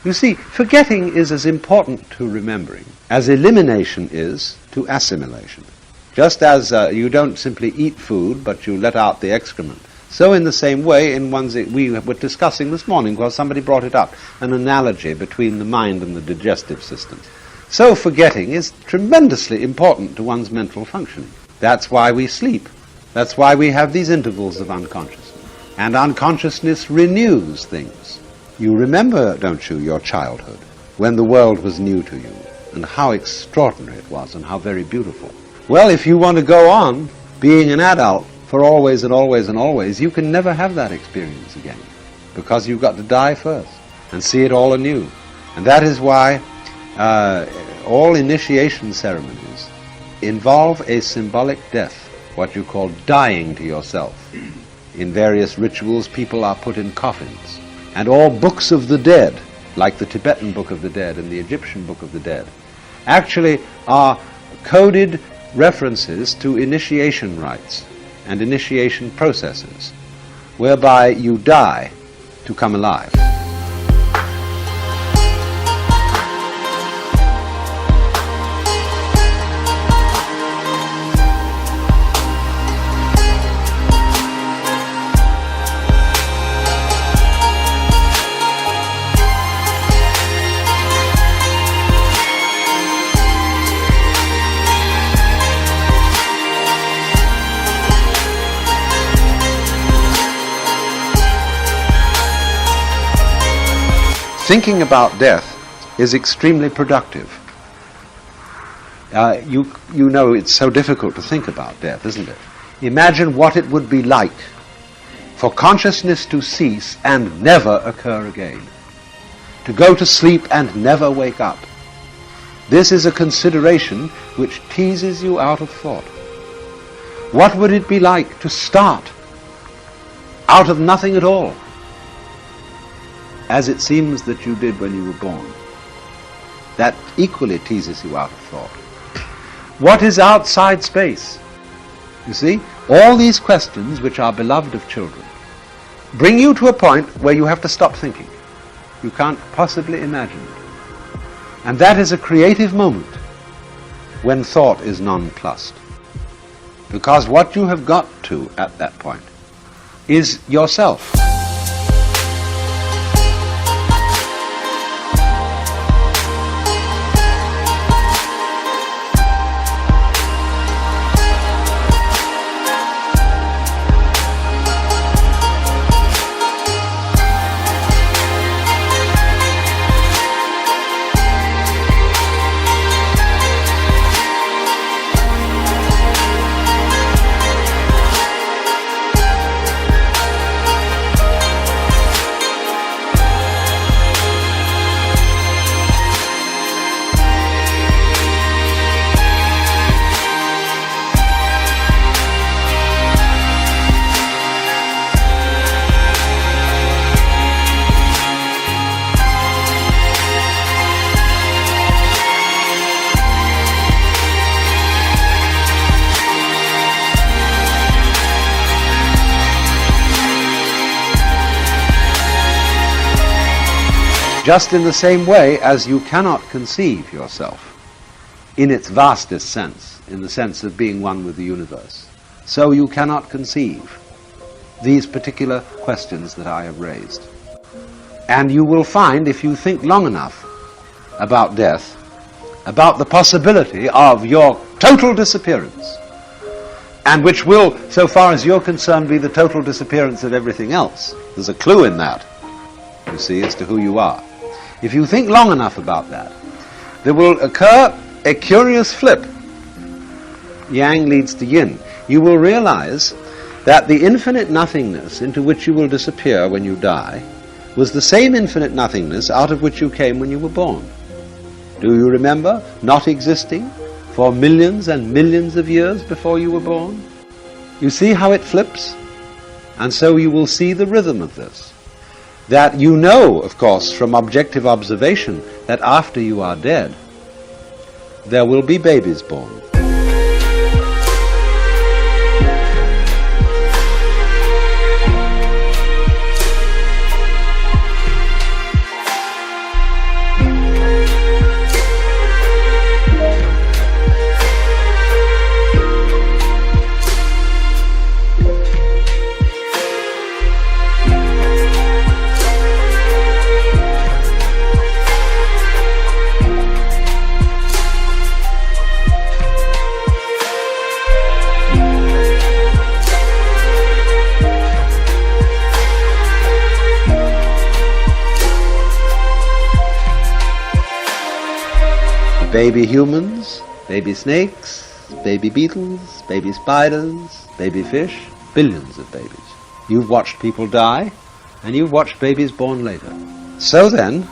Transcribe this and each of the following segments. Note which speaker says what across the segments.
Speaker 1: You see, forgetting is as important to remembering as elimination is to assimilation. Just as you don't simply eat food, but you let out the excrement. So in the same way, we were discussing this morning, because somebody brought it up, an analogy between the mind and the digestive system. So forgetting is tremendously important to one's mental functioning. That's why we sleep. That's why we have these intervals of unconsciousness. And unconsciousness renews things. You remember, don't you, your childhood, when the world was new to you, and how extraordinary it was, and how very beautiful. Well, if you want to go on being an adult for always and always and always, you can never have that experience again, because you've got to die first and see it all anew. And that is why all initiation ceremonies involve a symbolic death, what you call dying to yourself. In various rituals, people are put in coffins. And all books of the dead, like the Tibetan Book of the Dead and the Egyptian Book of the Dead, actually are coded references to initiation rites and initiation processes, whereby you die to come alive. Thinking about death is extremely productive. You know it's so difficult to think about death, isn't it? Imagine what it would be like for consciousness to cease and never occur again. To go to sleep and never wake up. This is a consideration which teases you out of thought. What would it be like to start out of nothing at all, as it seems that you did when you were born? That equally teases you out of thought. What is outside space? You see, all these questions, which are beloved of children, bring you to a point where you have to stop thinking. You can't possibly imagine it. And that is a creative moment when thought is nonplussed. Because what you have got to at that point is yourself. Just in the same way as you cannot conceive yourself in its vastest sense, in the sense of being one with the universe, so you cannot conceive these particular questions that I have raised. And you will find, if you think long enough about death, about the possibility of your total disappearance, and which will, so far as you're concerned, be the total disappearance of everything else. There's a clue in that, you see, as to who you are. If you think long enough about that, there will occur a curious flip. Yang leads to yin. You will realize that the infinite nothingness into which you will disappear when you die was the same infinite nothingness out of which you came when you were born. Do you remember not existing for millions and millions of years before you were born? You see how it flips? And so you will see the rhythm of this. That you know, of course, from objective observation, that after you are dead, there will be babies born. baby humans, baby snakes, baby beetles, baby spiders, baby fish, billions of babies. You've watched people die, and you've watched babies born later. So then,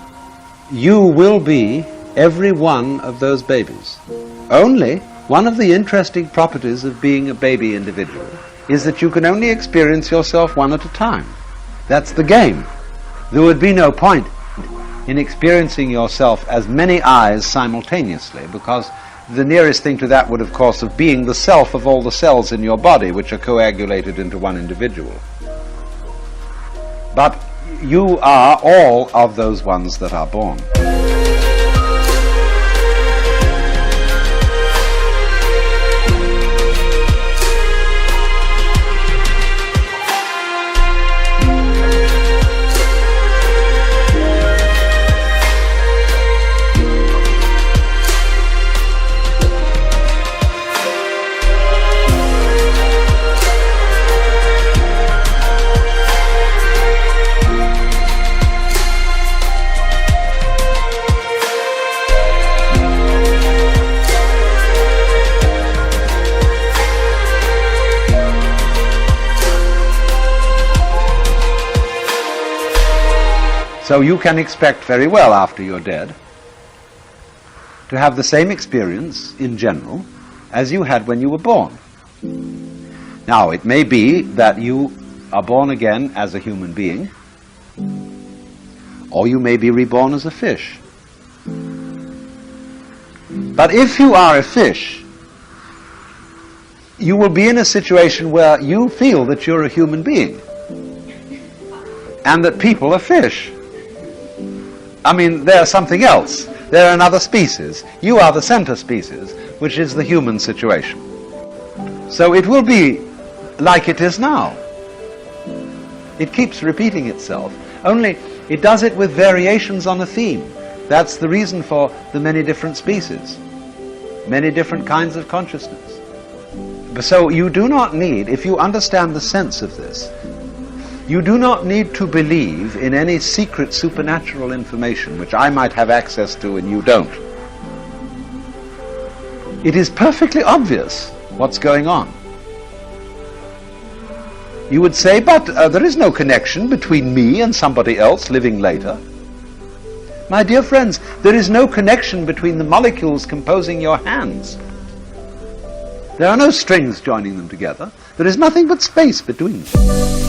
Speaker 1: you will be every one of those babies. Only one of the interesting properties of being a baby individual is that you can only experience yourself one at a time. That's the game. There would be no point in experiencing yourself as many eyes simultaneously, because the nearest thing to that would, of course, have being the self of all the cells in your body, which are coagulated into one individual. But you are all of those ones that are born. So you can expect very well after you're dead to have the same experience in general as you had when you were born. Now, it may be that you are born again as a human being, or you may be reborn as a fish. But if you are a fish, you will be in a situation where you feel that you're a human being and that people are fish. I mean, they're something else. They're another species. You are the center species, which is the human situation. So it will be like it is now. It keeps repeating itself, only it does it with variations on a theme. That's the reason for the many different species, many different kinds of consciousness. So you do not need, if you understand the sense of this, you do not need to believe in any secret supernatural information which I might have access to and you don't. It is perfectly obvious what's going on. You would say, but there is no connection between me and somebody else living later. My dear friends, there is no connection between the molecules composing your hands. There are no strings joining them together. There is nothing but space between them.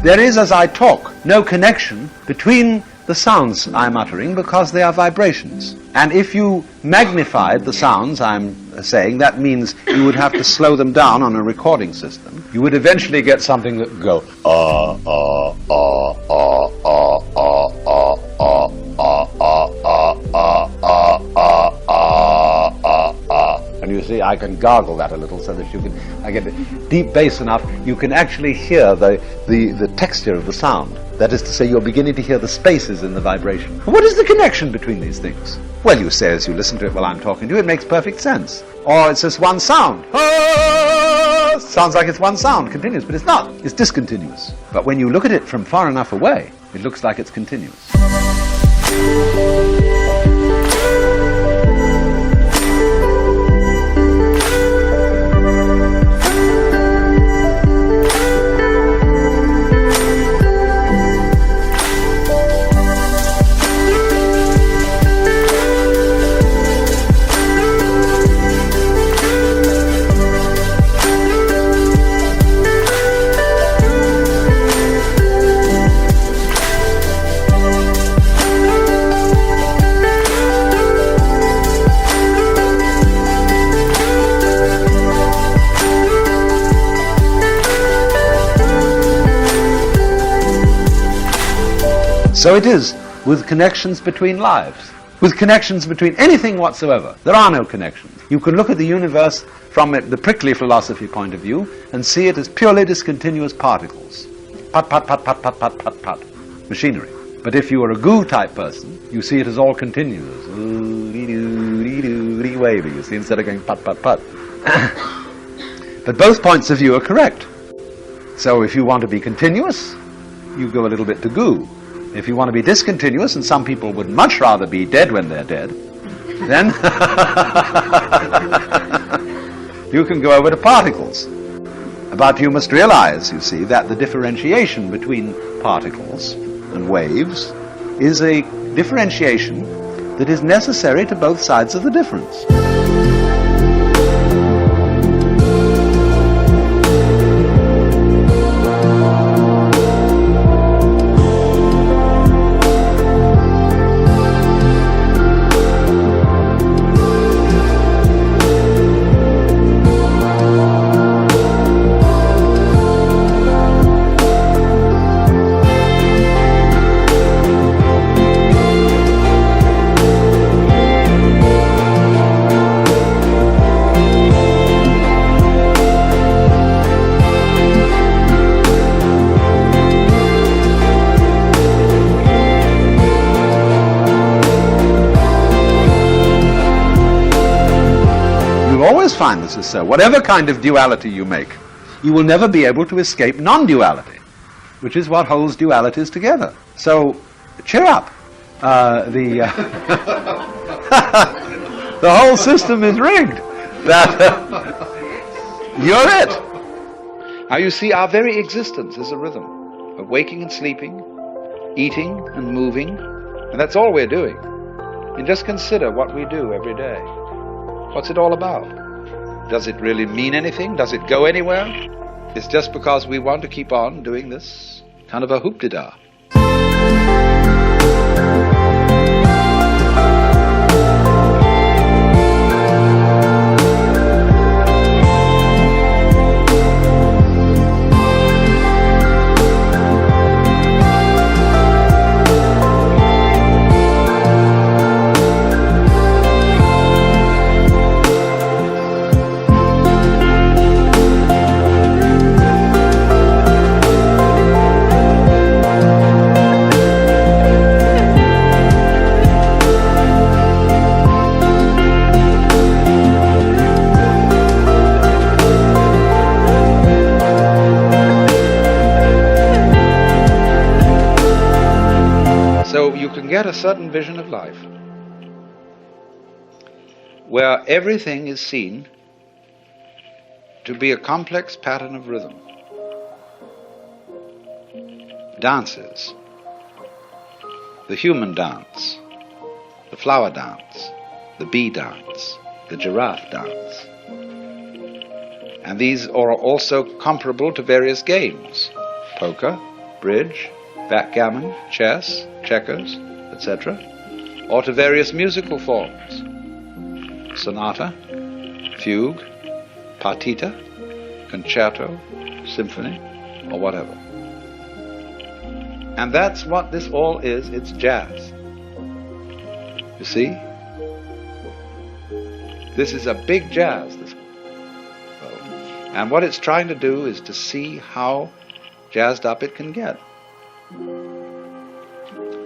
Speaker 1: There is, as I talk, no connection between the sounds I'm uttering because they are vibrations. And if you magnified the sounds I'm saying, that means you would have to slow them down on a recording system. You would eventually get something that would go and you see, I can gargle that a little so that you can, I get deep bass enough, you can actually hear the texture of the sound. That is to say, you're beginning to hear the spaces in the vibration. What is the connection between these things? Well, you say as you listen to it while I'm talking to you, it makes perfect sense. Or it's just one sound. Sounds like it's one sound, continuous, but it's not. It's discontinuous. But when you look at it from far enough away, it looks like it's continuous. So it is with connections between lives, with connections between anything whatsoever. There are no connections. You can look at the universe from the prickly philosophy point of view and see it as purely discontinuous particles. Put, put, put, put, put, put, put, put. Machinery. But if you are a goo type person, you see it as all continuous. Wavy, you see, instead of going put, put, put. But both points of view are correct. So if you want to be continuous, you go a little bit to goo. If you want to be discontinuous, and some people would much rather be dead when they're dead, then you can go over to particles. But you must realize, you see, that the differentiation between particles and waves is a differentiation that is necessary to both sides of the difference. Always find this is so. Whatever kind of duality you make, you will never be able to escape non-duality, which is what holds dualities together. So, cheer up. The whole system is rigged. You're it. Now you see, our very existence is a rhythm of waking and sleeping, eating and moving, and that's all we're doing. And just consider what we do every day. What's it all about? Does it really mean anything? Does it go anywhere? It's just because we want to keep on doing this kind of a hoop-de-da. So you can get a certain vision of life where everything is seen to be a complex pattern of rhythm. Dances, the human dance, the flower dance, the bee dance, the giraffe dance. And these are also comparable to various games: poker, bridge, backgammon, chess, checkers, etc., or to various musical forms: sonata, fugue, partita, concerto, symphony, or whatever. And that's what this all is. It's jazz. You see? This is a big jazz, this one. And what it's trying to do is to see how jazzed up it can get.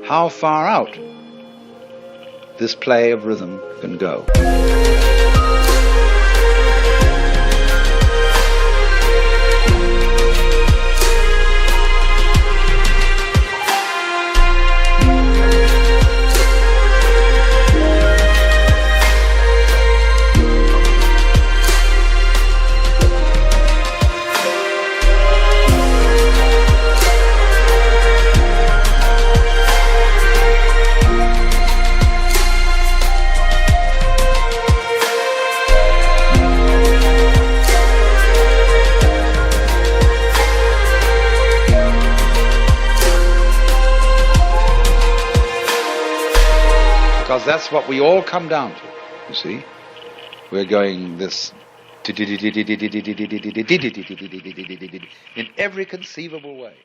Speaker 1: How far out this play of rhythm can go. Because that's what we all come down to, you see. We're going this in every conceivable way.